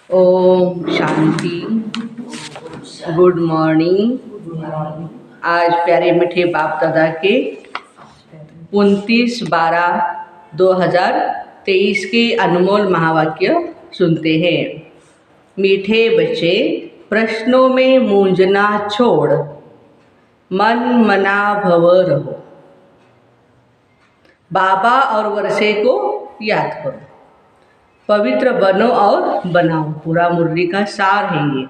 Om Shanti. Good morning. आज प्यारे मीठे बाप दादा के 29/12/2023 के अनमोल महावाक्य सुनते हैं। मीठे बच्चे, प्रश्नों में मूंझना छोड़ मन मना भव रहो। बाबा और वर्षे को याद करो, पवित्र बनो और बनाओ। पूरा मुरली का सार है ये।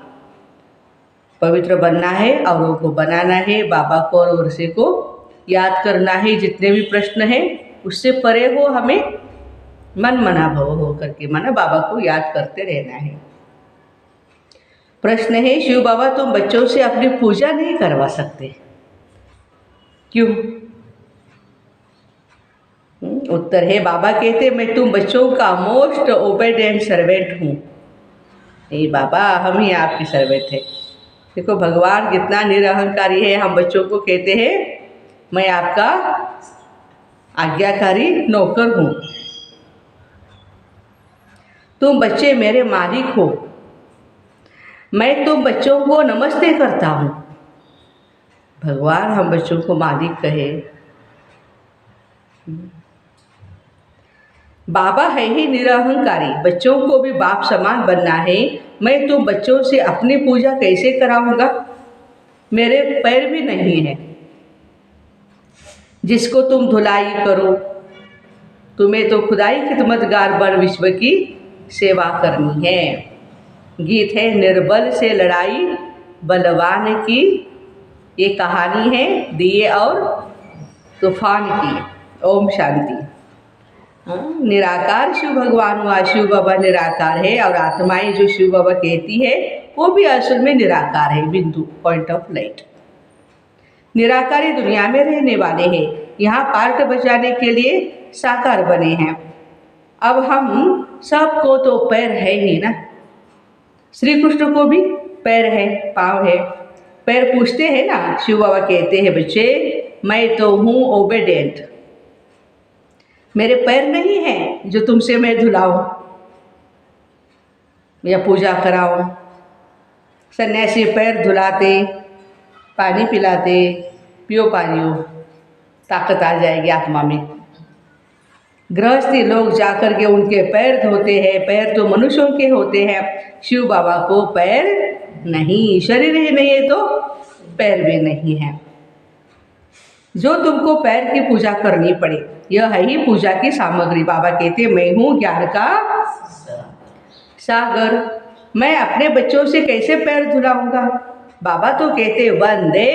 पवित्र बनना है, औरों को बनाना है, बाबा को और वर्षे को याद करना है। जितने भी प्रश्न हैं उससे परे हो, हमें मन मना भव हो करके माना बाबा को याद करते रहना है। प्रश्न है, शिव बाबा तुम बच्चों से अपनी पूजा नहीं करवा सकते, क्यों? उत्तर है, बाबा कहते मैं तुम बच्चों का मोस्ट ओबेडिएंट सर्वेंट हूँ। नहीं बाबा, हम ही आपकी सर्वेंट है। देखो भगवान कितना निरहंकारी है। हम बच्चों को कहते हैं मैं आपका आज्ञाकारी नौकर हूँ, तुम बच्चे मेरे मालिक हो। मैं तुम बच्चों को नमस्ते करता हूँ। भगवान हम बच्चों को मालिक कहे। बाबा है ही निरहंकारी, बच्चों को भी बाप समान बनना है। मैं तुम बच्चों से अपनी पूजा कैसे कराऊंगा? मेरे पैर भी नहीं है जिसको तुम धुलाई करो। तुम्हें तो खुदाई खिदमतगार बन विश्व की सेवा करनी है। गीत है, निर्बल से लड़ाई बलवान की। ये कहानी है दिए और तूफान की। ओम शांति। निराकार शिव भगवान हुआ। शिव बाबा निराकार है और आत्माएं जो शिव बाबा कहती है वो भी असल में निराकार है। बिंदु, पॉइंट ऑफ लाइट। निराकारी दुनिया में रहने वाले हैं, यहाँ पार्ट बचाने के लिए साकार बने हैं। अब हम सबको तो पैर है ही ना। श्री कृष्ण को भी पैर है, पाँव है। पैर पूछते हैं ना। शिव बाबा कहते हैं बच्चे मैं तो हूँ ओबेडेंट, मेरे पैर नहीं हैं जो तुमसे मैं धुलाऊं या पूजा कराऊं। सन्यासी पैर धुलाते, पानी पिलाते, पियो पानियो, ताकत आ जाएगी आत्मा में। गृहस्थी लोग जाकर के उनके पैर धोते हैं। पैर तो मनुष्यों के होते हैं, शिव बाबा को पैर नहीं। शरीर ही नहीं है तो पैर भी नहीं है। जो तुमको पैर की पूजा करनी पड़े, यह है ही पूजा की सामग्री। बाबा कहते मैं हूँ ज्ञान का सागर। मैं अपने बच्चों से कैसे पैर धुलाऊंगा? बाबा तो कहते वंदे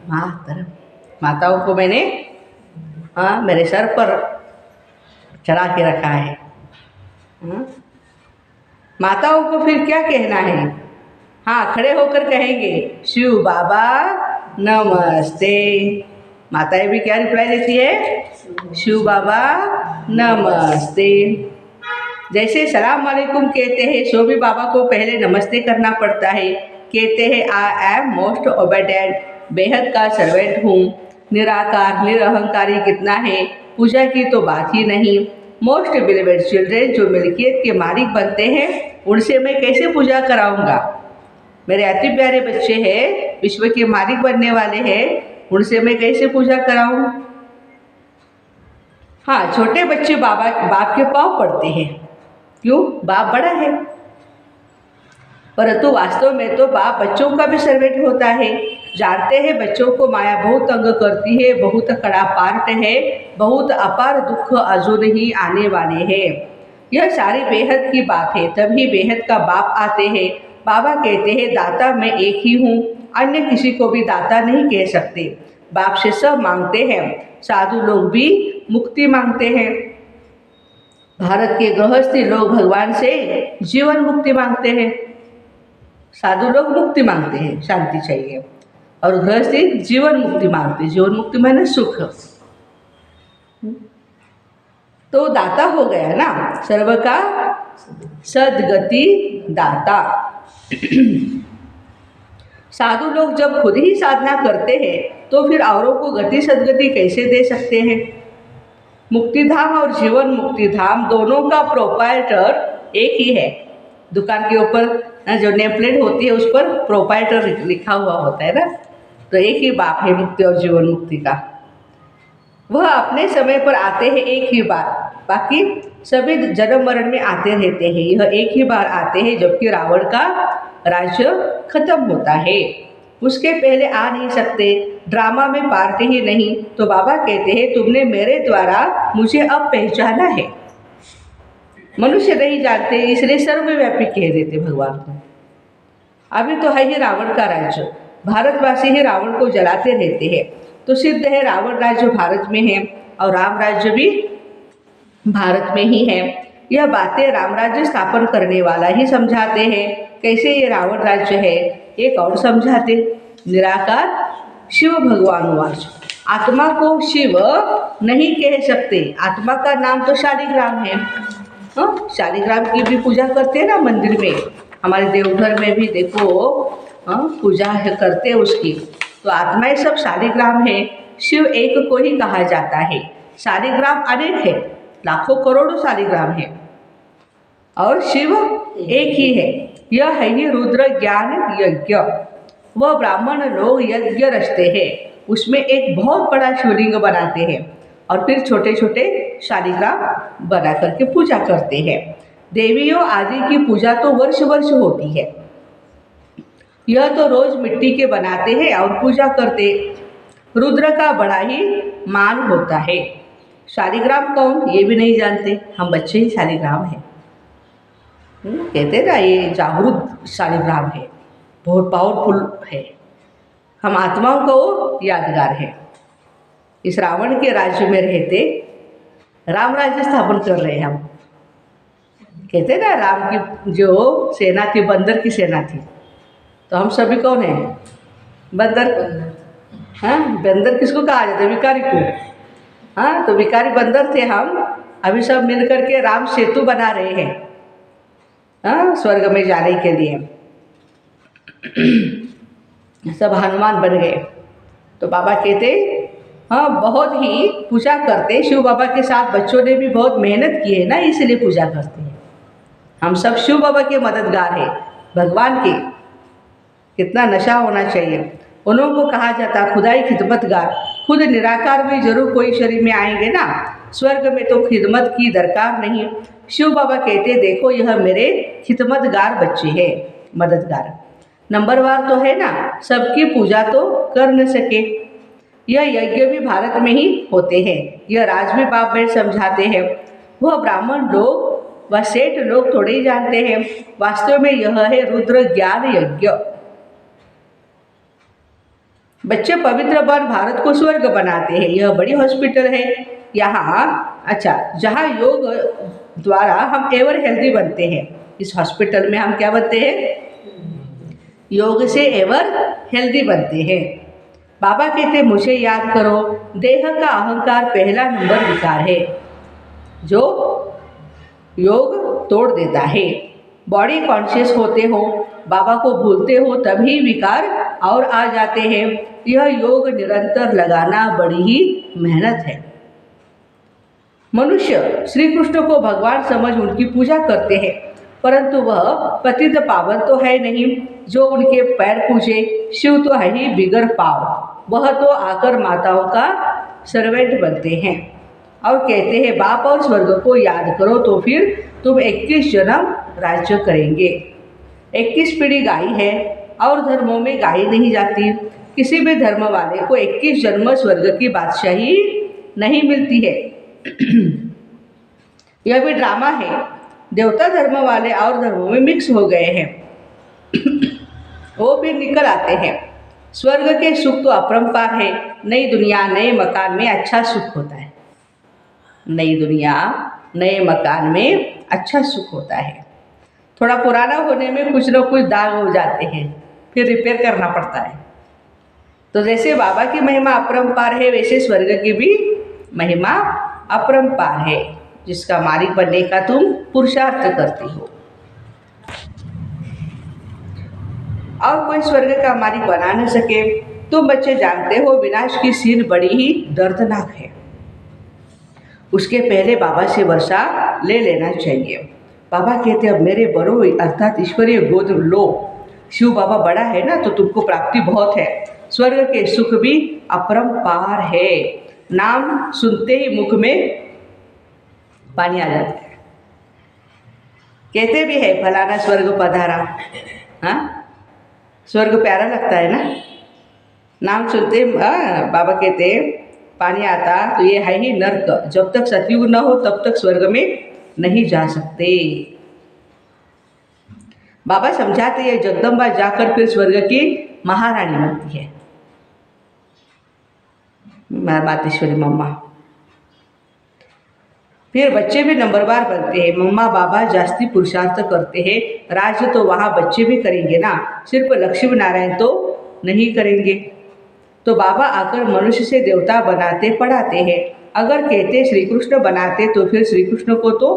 मातरम। माताओं को मैंने मेरे सर पर चढ़ा के रखा है। माताओं को फिर क्या कहना है? खड़े होकर कहेंगे शिव बाबा नमस्ते। माताएं भी क्या रिप्लाई देती है? शिव बाबा नमस्ते। जैसे सलाम वालेकुम कहते हैं, सो भी बाबा को पहले नमस्ते करना पड़ता है। कहते हैं आई एम मोस्ट ओबेडेंट, बेहद का सर्वेंट हूँ। निराकार निरहंकारी कितना है, पूजा की तो बात ही नहीं। मोस्ट बिलीवेड चिल्ड्रेन, जो मिल्कियत के मालिक बनते हैं, उनसे मैं कैसे पूजा कराऊंगा? मेरे अति प्यारे बच्चे हैं, विश्व के मालिक बनने वाले हैं, उनसे मैं कैसे पूजा कराऊं? छोटे बच्चे बाप के पाँव पड़ते हैं। क्यों? बाप बड़ा है। परंतु वास्तव में तो बाप बच्चों का भी सर्वेंट होता है। जानते हैं बच्चों को माया बहुत तंग करती है, बहुत कड़ा पार्ट है, बहुत अपार दुख अजून ही आने वाले हैं। यह सारी बेहद की बात है, तभी बेहद का बाप आते हैं। बाबा कहते हैं दाता मैं एक ही हूँ, अन्य किसी को भी दाता नहीं कह सकते। बाप से सब मांगते हैं। साधु लोग भी मुक्ति मांगते हैं। भारत के गृहस्थी लोग भगवान से जीवन मुक्ति मांगते हैं। साधु लोग मुक्ति मांगते हैं, शांति चाहिए, और गृहस्थी जीवन मुक्ति मांगते हैं। जीवन मुक्ति माने सुख। तो दाता हो गया ना, सर्व का सदगति दाता। साधु लोग जब खुद ही साधना करते हैं तो फिर औरों को गति सदगति कैसे दे सकते हैं? मुक्तिधाम और जीवन मुक्तिधाम दोनों का प्रोप्राइटर एक ही है। दुकान के ऊपर जो नेम प्लेट होती है उस पर प्रोप्राइटर लिखा हुआ होता है ना, तो एक ही बाप है मुक्ति और जीवन मुक्ति का। वह अपने समय पर आते हैं एक ही बार, बाकी सभी जन्म मरण में आते रहते हैं। यह एक ही बार आते हैं जबकि रावण का राज्य खत्म होता है, उसके पहले आ नहीं सकते। ड्रामा में पार्टी ही नहीं। तो बाबा कहते हैं तुमने मेरे द्वारा मुझे अब पहचाना है। मनुष्य नहीं जानते इसलिए सर्वव्यापी कह देते भगवान को। अभी तो है ही रावण का राज्य, भारतवासी ही रावण को जलाते रहते हैं, तो सिद्ध है रावण राज्य भारत में है और राम राज्य भी भारत में ही है। यह बातें राम राज्य स्थापन करने वाला ही समझाते हैं। कैसे ये रावण राज्य है एक और समझाते। निराकार शिव भगवान वाच, आत्मा को शिव नहीं कह सकते, आत्मा का नाम तो शालिग्राम है। शालिग्राम की भी पूजा करते हैं ना मंदिर में, हमारे देवघर में भी देखो पूजा करते हैं उसकी। तो आत्माएं सब शालिग्राम है, शिव एक को ही कहा जाता है। शालिग्राम अनेक है, लाखों करोड़ों शालिग्राम है और शिव एक ही है। यह है ही रुद्र ज्ञान यज्ञ। वह ब्राह्मण लोग यज्ञ रचते हैं, उसमें एक बहुत बड़ा शिवलिंग बनाते हैं और फिर छोटे छोटे शालिग्राम बना करके पूजा करते हैं। देवियों आदि की पूजा तो वर्ष वर्ष होती है, यह तो रोज मिट्टी के बनाते हैं और पूजा करते। रुद्र का बड़ा ही मान होता है। शालिग्राम कौन ये भी नहीं जानते, हम बच्चे ही शालिग्राम हैं। कहते ना ये जागरूक शालिग्राम है, बहुत पावरफुल है। हम आत्माओं को यादगार है। इस रावण के राज्य में रहते राम राज्य स्थापन कर रहे हैं हम। कहते ना राम की जो सेना थी बंदर की सेना थी, तो हम सभी कौन हैं? बंदर। हाँ, बंदर किसको कहा जाता है? विकारी को। हाँ, तो विकारी बंदर थे हम। अभी सब मिल करके राम सेतु बना रहे हैं, हाँ, स्वर्ग में जाने के लिए। सब हनुमान बन गए। तो बाबा कहते हाँ बहुत ही पूजा करते। शिव बाबा के साथ बच्चों ने भी बहुत मेहनत की है ना, इसलिए पूजा करते हैं। हम सब शिव बाबा के मददगार हैं, भगवान के। कितना नशा होना चाहिए। उन्हों को कहा जाता खुदाई खिदमतगार। खुद निराकार भी जरूर कोई शरीर में आएंगे ना, स्वर्ग में तो खिदमत की दरकार नहीं। शिव बाबा कहते देखो यह मेरे खिदमतगार बच्चे हैं, मददगार। नंबरवार तो है ना, सबकी पूजा तो कर न सके। यह यज्ञ भी भारत में ही होते हैं। यह राज भी बाप बैठ समझाते हैं। वह ब्राह्मण लोग व सेठ लोग थोड़े ही जानते हैं। वास्तव में यह है रुद्र ज्ञान यज्ञ। बच्चे पवित्र बन भारत को स्वर्ग बनाते हैं। यह बड़ी हॉस्पिटल है यहाँ। अच्छा, जहाँ योग द्वारा हम एवर हेल्दी बनते हैं। इस हॉस्पिटल में हम क्या बनते हैं? योग से एवर हेल्दी बनते हैं। बाबा कहते मुझे याद करो। देह का अहंकार पहला नंबर विकार है जो योग तोड़ देता है। बॉडी कॉन्शियस होते हो, बाबा को भूलते हो, तभी विकार और आ जाते हैं। यह योग निरंतर लगाना बड़ी ही मेहनत है। मनुष्य श्री कृष्ण को भगवान समझ उनकी पूजा करते हैं, परंतु वह पतित पावन तो है नहीं जो उनके पैर पूजे। शिव तो है ही बिगर पाव, वह तो आकर माताओं का सर्वेंट बनते हैं और कहते हैं बाप और स्वर्ग को याद करो तो फिर तुम 21 जन्म राज्य करेंगे। 21 पीढ़ी गाई है और धर्मों में गाई नहीं जाती। किसी भी धर्म वाले को 21 जन्म स्वर्ग की बादशाही नहीं मिलती है। यह भी ड्रामा है। देवता धर्म वाले और धर्मों में मिक्स हो गए हैं, वो भी निकल आते हैं। स्वर्ग के सुख तो अपरंपार है। नई दुनिया नए मकान में अच्छा सुख होता है। नई दुनिया नए मकान में अच्छा सुख होता है। थोड़ा पुराना होने में कुछ न कुछ दाग हो जाते हैं, फिर रिपेयर करना पड़ता है। तो जैसे बाबा की महिमा अपरंपार है, वैसे स्वर्ग की भी महिमा अपरंपार है, जिसका मालिक बनने का तुम पुरुषार्थ करती हो। और कोई स्वर्ग का मालिक बना न सके। तुम बच्चे जानते हो विनाश की सीन बड़ी ही दर्दनाक है। उसके पहले बाबा से वर्षा ले लेना चाहिए। बाबा कहते अब मेरे बड़ो अर्थात ईश्वरीय गोद लो। शिव बाबा बड़ा है ना, तो तुमको प्राप्ति बहुत है। स्वर्ग के सुख भी अपरंपार है। नाम सुनते ही मुख में पानी आ जाता है। कहते भी है फलाना स्वर्ग पधारा। हाँ, स्वर्ग प्यारा लगता है ना। नाम सुनते बाबा कहते पानी आता तो ये है ही नर्क। जब तक सतयुग न हो तब तक स्वर्ग में नहीं जा सकते। बाबा समझाते हैं जगदम्बा जाकर फिर स्वर्ग की महारानी बनती है, मातेश्वरी मम्मा। फिर बच्चे भी नंबरवार बनते हैं। मम्मा बाबा जास्ती पुरुषार्थ करते हैं। राज तो वहाँ बच्चे भी करेंगे ना, सिर्फ लक्ष्मी नारायण तो नहीं करेंगे। तो बाबा आकर मनुष्य से देवता बनाते पढ़ाते हैं। अगर कहते श्री कृष्ण बनाते तो फिर श्री कृष्ण को तो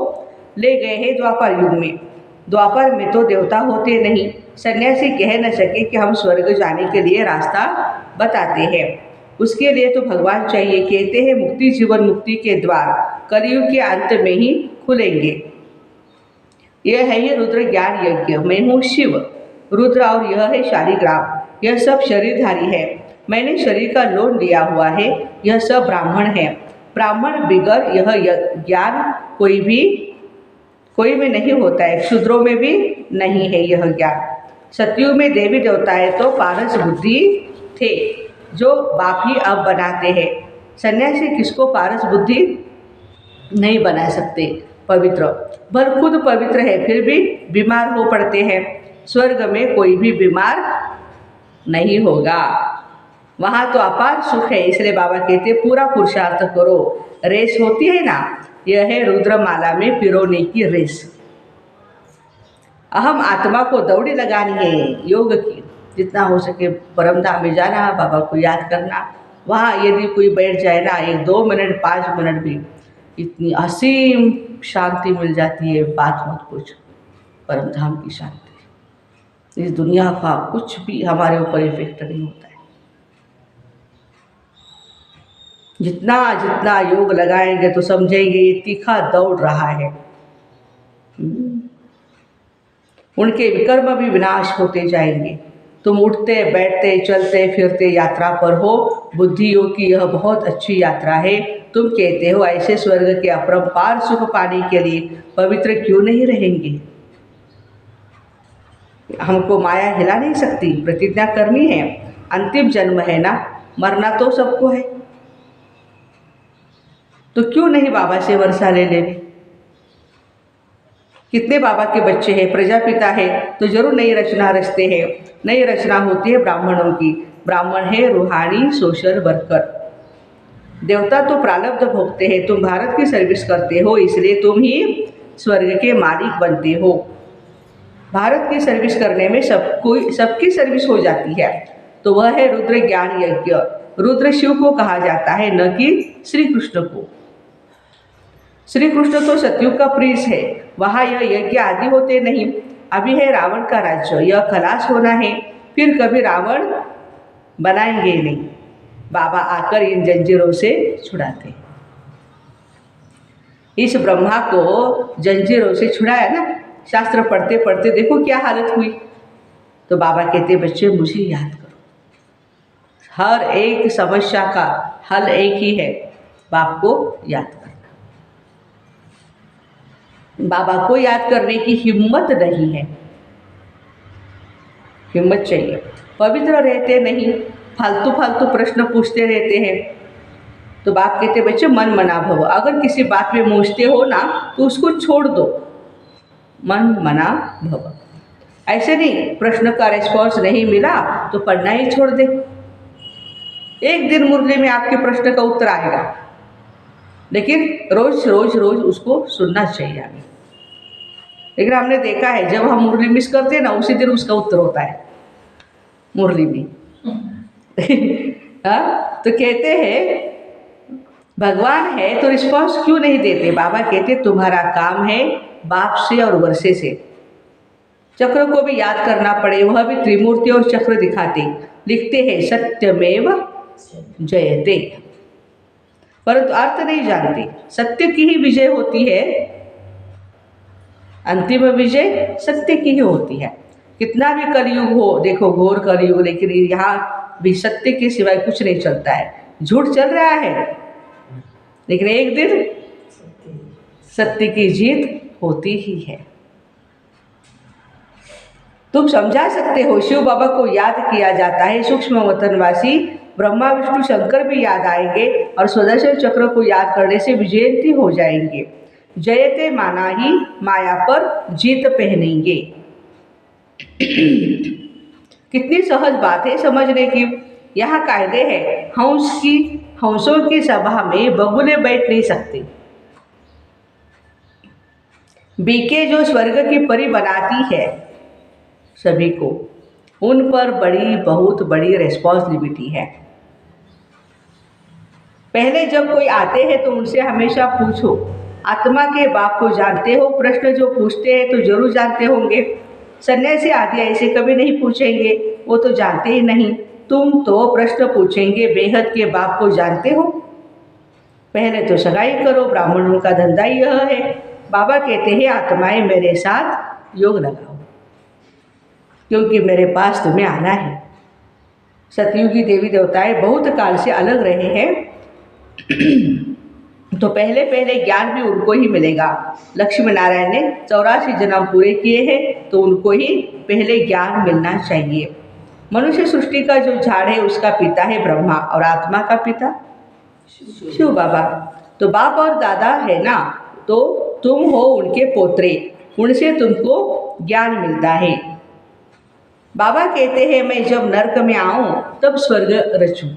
ले गए हैं द्वापर युग में। द्वापर में तो देवता होते नहीं। सन्यासी कह न सके कि हम स्वर्ग जाने के लिए रास्ता बताते हैं। उसके लिए तो भगवान चाहिए। कहते हैं मुक्ति जीवन मुक्ति के द्वार कलयुग के अंत में ही खुलेंगे। यह है ये रुद्र ज्ञान यज्ञ। मैं हूँ शिव रुद्र और यह है शालिग्राम। यह सब शरीरधारी है। मैंने शरीर का लोन लिया हुआ है। यह सब ब्राह्मण है। ब्राह्मण बिगर यह ज्ञान कोई में नहीं होता है। शूद्रों में भी नहीं है यह ज्ञान। सतयुग में देवी देवताएं तो पारस बुद्धि थे, जो बाप ही अब बनाते हैं। सन्यासी किसको पारस बुद्धि नहीं बना सकते। पवित्र भर खुद पवित्र है, फिर भी बीमार हो पड़ते हैं। स्वर्ग में कोई भी बीमार नहीं होगा। वहाँ तो अपार सुख है। इसलिए बाबा कहते पूरा पुरुषार्थ करो। रेस होती है ना, यह है रुद्रमाला में पिरोने की रेस। अहम आत्मा को दौड़ी लगानी है योग की। जितना हो सके परम धाम में जाना, बाबा को याद करना। वहाँ यदि कोई बैठ जाए ना 1-2 मिनट 5 मिनट भी, इतनी असीम शांति मिल जाती है, बात मत पूछो। परम धाम की शांति, इस दुनिया का कुछ भी हमारे ऊपर इफेक्ट नहीं होता है। जितना जितना योग लगाएंगे तो समझेंगे ये तीखा दौड़ रहा है। उनके विकर्म भी विनाश होते जाएंगे। तुम उठते बैठते चलते फिरते यात्रा पर हो। बुद्धि योग की यह बहुत अच्छी यात्रा है। तुम कहते हो ऐसे स्वर्ग के अपरंपार सुख पाने के लिए पवित्र क्यों नहीं रहेंगे। हमको माया हिला नहीं सकती। प्रतिज्ञा करनी है। अंतिम जन्म है ना, मरना तो सबको है, तो क्यों नहीं बाबा से वर्षा ले लेंगे। कितने बाबा के बच्चे हैं, प्रजापिता है, तो जरूर नई रचना रचते हैं। नई रचना होती है ब्राह्मणों की। ब्राह्मण है रूहानी सोशल वर्कर। देवता तो प्रारब्ध भोगते हैं। तुम भारत की सर्विस करते हो, इसलिए तुम ही स्वर्ग के मालिक बनते हो। भारत की सर्विस करने में सबकी सर्विस हो जाती है। तो वह है रुद्र ज्ञान यज्ञ। रुद्र शिव को कहा जाता है, न कि श्री कृष्ण को। श्री कृष्ण तो सतयुग का प्रिंस है। वहाँ यह यज्ञ आदि होते नहीं। अभी है रावण का राज्य, यह खलास होना है, फिर कभी रावण बनाएंगे नहीं। बाबा आकर इन जंजीरों से छुड़ाते। इस ब्रह्मा को जंजीरों से छुड़ाया ना। शास्त्र पढ़ते पढ़ते देखो क्या हालत हुई। तो बाबा कहते बच्चे मुझे याद करो। हर एक समस्या का हल एक ही है, बाप को याद करना। बाबा को याद करने की हिम्मत नहीं है। हिम्मत चाहिए। पवित्र रहते नहीं, फालतू फालतू प्रश्न पूछते रहते हैं। तो बाप कहते बच्चे मन मना भव। अगर किसी बात में मूझते हो ना तो उसको छोड़ दो। मन मना भव। ऐसे नहीं प्रश्न का रिस्पॉन्स नहीं मिला तो पढ़ना ही छोड़ दे। एक दिन मुरली में आपके प्रश्न का उत्तर आएगा, लेकिन रोज रोज रोज उसको सुनना चाहिए हमें। लेकिन हमने देखा है जब हम मुरली मिस करते हैं ना, उसी दिन उसका उत्तर होता है मुरली में। तो कहते हैं भगवान है तो रिस्पॉन्स क्यों नहीं देते। बाबा कहते तुम्हारा काम है बाप से और वर्षे से। चक्र को भी याद करना पड़े, वह भी त्रिमूर्ति और चक्र दिखाते। लिखते हैं सत्यमेव जयते, परंतु अर्थ नहीं जानते। सत्य की ही विजय होती है। अंतिम विजय सत्य की ही होती है। कितना भी कलयुग हो, देखो घोर कलयुग, लेकिन यहाँ भी सत्य के सिवाय कुछ नहीं चलता है। झूठ चल रहा है, लेकिन एक दिन सत्य की जीत होती ही है। तुम समझा सकते हो, शिव बाबा को याद किया जाता है, सूक्ष्म वतनवासी ब्रह्मा विष्णु शंकर भी याद आएंगे और सुदर्शन चक्र को याद करने से विजयंती हो जाएंगे। जयते माना ही माया पर जीत पहनेंगे। कितनी सहज बात है समझने की। यहाँ कायदे हैं, हंसों की सभा में बगुले बैठ नहीं सकते। बीके जो स्वर्ग की परी बनाती है सभी को, उन पर बहुत बड़ी रिस्पॉन्सिबिलिटी है। पहले जब कोई आते हैं तो उनसे हमेशा पूछो, आत्मा के बाप को जानते हो? प्रश्न जो पूछते हैं तो जरूर जानते होंगे। सन्यासी आदि ऐसे कभी नहीं पूछेंगे, वो तो जानते ही नहीं। तुम तो प्रश्न पूछेंगे, बेहद के बाप को जानते हो? पहले तो सगाई करो, ब्राह्मणों का धंधा यह है। बाबा कहते हैं, आत्माएं मेरे साथ योग लगाओ, क्योंकि मेरे पास तुम्हें आना है। सतयुगी देवी देवताएं बहुत काल से अलग रहे हैं, तो पहले ज्ञान भी उनको ही मिलेगा। लक्ष्मी नारायण ने 84 जन्म पूरे किए हैं, तो उनको ही पहले ज्ञान मिलना चाहिए। मनुष्य सृष्टि का जो झाड़ है उसका पिता है ब्रह्मा, और आत्मा का पिता शिव बाबा। तो बाप और दादा है ना, तो तुम हो उनके पोत्रे, उनसे तुमको ज्ञान मिलता है। बाबा कहते हैं, मैं जब नर्क में आऊं तब स्वर्ग रचूं।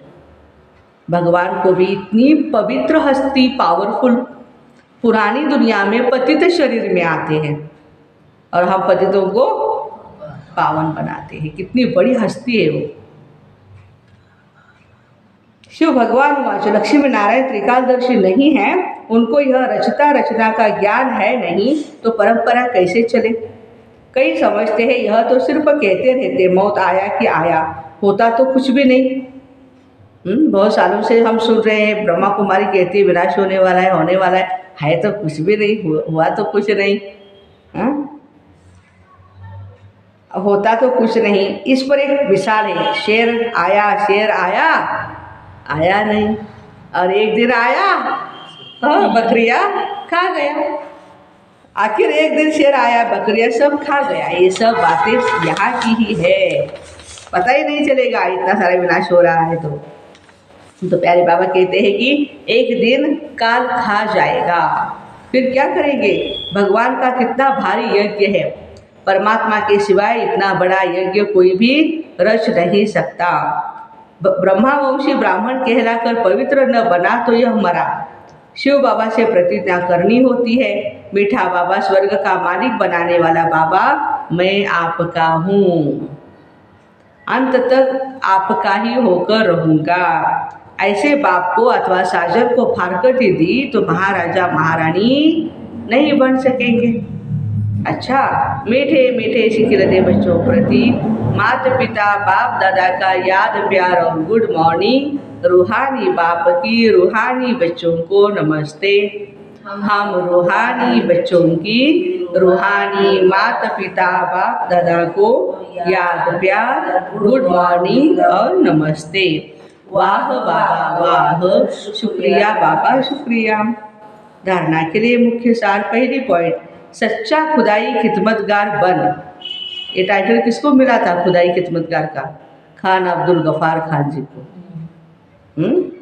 भगवान को भी इतनी पवित्र हस्ती, पावरफुल, पुरानी दुनिया में पतित शरीर में आते हैं और हम पतितों को पावन बनाते हैं। कितनी बड़ी हस्ती है वो। शिव भगवान वाच लक्ष्मी नारायण त्रिकालदर्शी नहीं है, उनको यह रचना का ज्ञान है नहीं, तो परंपरा कैसे चले। कई समझते हैं यह तो सिर्फ कहते रहते, मौत आया कि आया, होता तो कुछ भी नहीं। बहुत सालों से हम सुन रहे हैं, ब्रह्मा कुमारी कहती है विनाश होने वाला है, होने वाला है तो कुछ भी नहीं, हुआ तो कुछ नहीं। होता तो कुछ नहीं। इस पर एक मिसाल है, शेर आया आया नहीं, और एक दिन आया बकरियां खा गया। आखिर एक दिन शेर आया, बकरियां सब खा गया। ये सब बातें यहाँ की ही है, पता ही नहीं चलेगा इतना सारा विनाश हो रहा है। तो प्यारे बाबा कहते हैं कि एक दिन काल खा जाएगा, फिर क्या करेंगे। भगवान का कितना भारी यज्ञ है, परमात्मा के सिवाय इतना बड़ा यज्ञ कोई भी रच नहीं सकता। ब्रह्मावंशी ब्राह्मण कहलाकर पवित्र न बना तो यह मरा। शिव बाबा से प्रतिज्ञा करनी होती है, मीठा बाबा स्वर्ग का मालिक बनाने वाला बाबा, मैं आपका हूँ, अंत तक आपका ही होकर रहूँगा। ऐसे बाप को अथवा साजन को फारकती दी तो महाराजा महारानी नहीं बन सकेंगे। अच्छा, मीठे मीठे सिखिलते बच्चों प्रति माता पिता बाप दादा का याद प्यार और गुड मॉर्निंग। रूहानी बाप की रूहानी बच्चों को नमस्ते। हम रूहानी बच्चों की रूहानी माता पिता बाप दादा को याद प्यार, गुड मॉर्निंग और नमस्ते। वाह बाबा वाह, शुक्रिया बाबा शुक्रिया। धारणा के लिए मुख्य सार, पहली पॉइंट, सच्चा खुदाई खिदमतगार बन। ये टाइटल किसको मिला था खुदाई खिदमतगार का? खान अब्दुल गफ्फार खान जी को।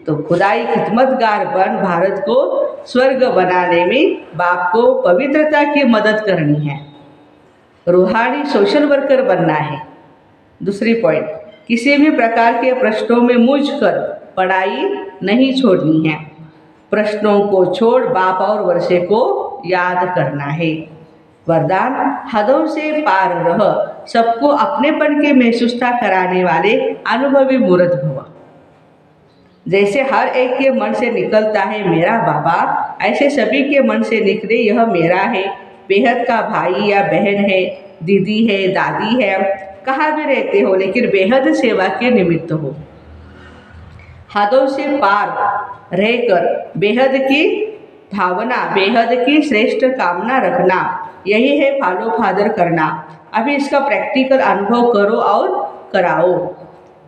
तो खुदाई खिदमतगार बन, भारत को स्वर्ग बनाने में बाप को पवित्रता की मदद करनी है। रूहानी सोशल वर्कर बनना है। दूसरी पॉइंट, किसी भी प्रकार के प्रश्नों में मूझकर पढ़ाई नहीं छोड़नी है। प्रश्नों को छोड़ बाप और वर्षे को याद करना है। वरदान, हदों से पार रह, सबको अपनेपन के महसूसता कराने वाले अनुभवी मूर्त भव। जैसे हर एक के मन से निकलता है मेरा बाबा, ऐसे सभी के मन से निकले यह मेरा है। बेहद का भाई या बहन है, दीदी है, दादी है, कहाँ भी रहते हो लेकिन बेहद सेवा के निमित्त हो। हदों से पार रहकर बेहद की भावना, बेहद की श्रेष्ठ कामना रखना, यही है फॉलो फादर करना। अभी इसका प्रैक्टिकल अनुभव करो और कराओ।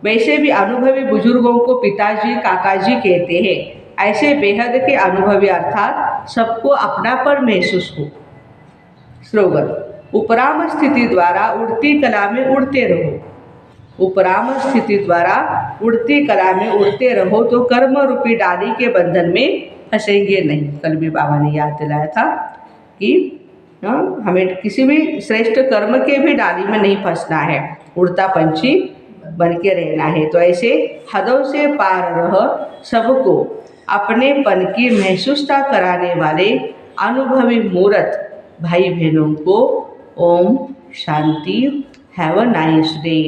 वैसे भी अनुभवी बुजुर्गों को पिताजी काकाजी कहते हैं। ऐसे बेहद के अनुभवी अर्थात सबको अपनापन महसूस हो। स्लोगन, उपराम स्थिति द्वारा उड़ती कला में उड़ते रहो। उपराम स्थिति द्वारा उड़ती कला में उड़ते रहो तो कर्म रूपी डाली के बंधन में फंसेंगे नहीं। कल भी बाबा ने याद दिलाया था कि हमें किसी भी श्रेष्ठ कर्म के भी डाली में नहीं फंसना है, उड़ता पंछी बन के रहना है। तो ऐसे हदों से पार रह सबको अपने पन की महसूसता कराने वाले अनुभवी मूर्त भाई बहनों को ओम शांति। Have a nice day.